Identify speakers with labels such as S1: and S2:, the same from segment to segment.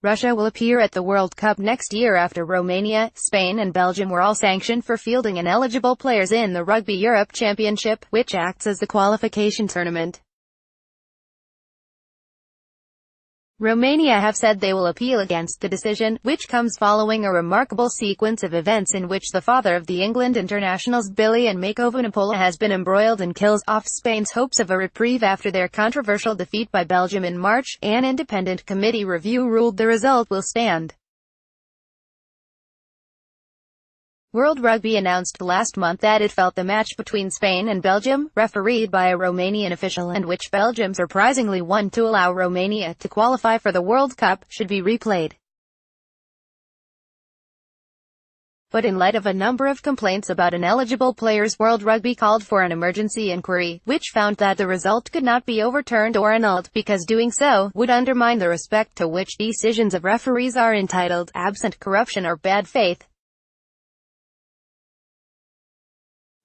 S1: Russia will appear at the World Cup next year after Romania, Spain and Belgium were all sanctioned for fielding ineligible players in the Rugby Europe Championship, which acts as the qualification tournament. Romania have said they will appeal against the decision, which comes following a remarkable sequence of events in which the father of the England internationals Billy and Mako Vunipola has been embroiled and kills off Spain's hopes of a reprieve after their controversial defeat by Belgium in March. An independent committee review ruled the result will stand. World Rugby announced last month that it felt the match between Spain and Belgium, refereed by a Romanian official and which Belgium surprisingly won to allow Romania to qualify for the World Cup, should be replayed. But in light of a number of complaints about ineligible players, World Rugby called for an emergency inquiry, which found that the result could not be overturned or annulled, because doing so would undermine the respect to which decisions of referees are entitled, absent corruption or bad faith.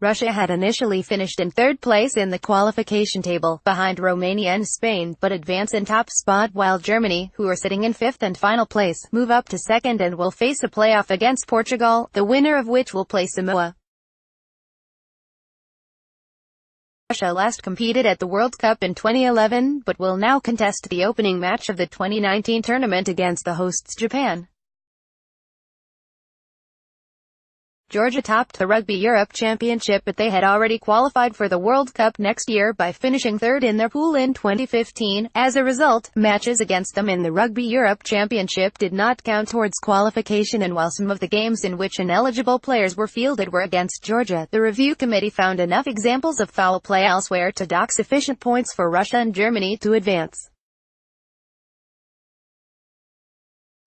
S1: Russia had initially finished in third place in the qualification table, behind Romania and Spain, but advance in top spot, while Germany, who are sitting in fifth and final place, move up to second and will face a playoff against Portugal, the winner of which will play Samoa. Russia last competed at the World Cup in 2011, but will now contest the opening match of the 2019 tournament against the hosts Japan. Georgia topped the Rugby Europe Championship, but they had already qualified for the World Cup next year by finishing third in their pool in 2015. As a result, matches against them in the Rugby Europe Championship did not count towards qualification, and while some of the games in which ineligible players were fielded were against Georgia, the review committee found enough examples of foul play elsewhere to dock sufficient points for Russia and Germany to advance.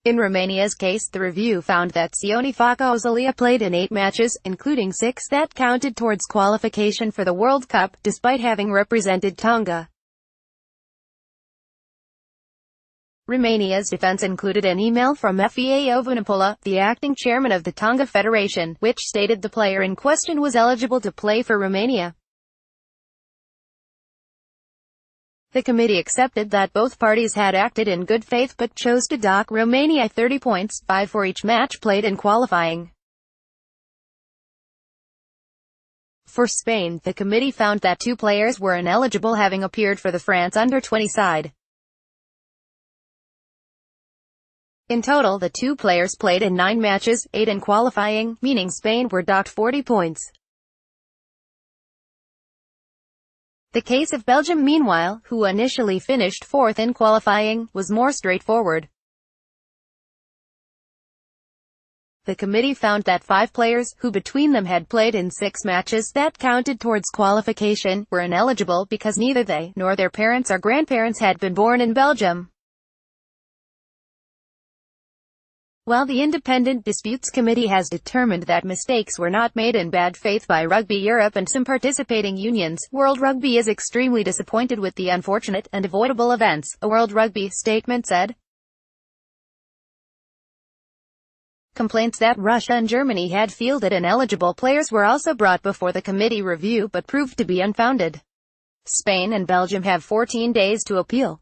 S1: In Romania's case, the review found that Sione Făcăuzălea played in 8 matches, including 6 that counted towards qualification for the World Cup, despite having represented Tonga. Romania's defense included an email from Făcăuzălea Vunipola, the acting chairman of the Tonga Federation, which stated the player in question was eligible to play for Romania. The committee accepted that both parties had acted in good faith but chose to dock Romania 30 points, 5 for each match played in qualifying. For Spain, the committee found that 2 players were ineligible, having appeared for the France under-20 side. In total, the 2 players played in 9 matches, 8 in qualifying, meaning Spain were docked 40 points. The case of Belgium, meanwhile, who initially finished 4th in qualifying, was more straightforward. The committee found that 5 players, who between them had played in 6 matches that counted towards qualification, were ineligible because neither they nor their parents or grandparents had been born in Belgium. While the Independent Disputes Committee has determined that mistakes were not made in bad faith by Rugby Europe and some participating unions, World Rugby is extremely disappointed with the unfortunate and avoidable events, a World Rugby statement said. Complaints that Russia and Germany had fielded ineligible players were also brought before the committee review but proved to be unfounded. Spain and Belgium have 14 days to appeal.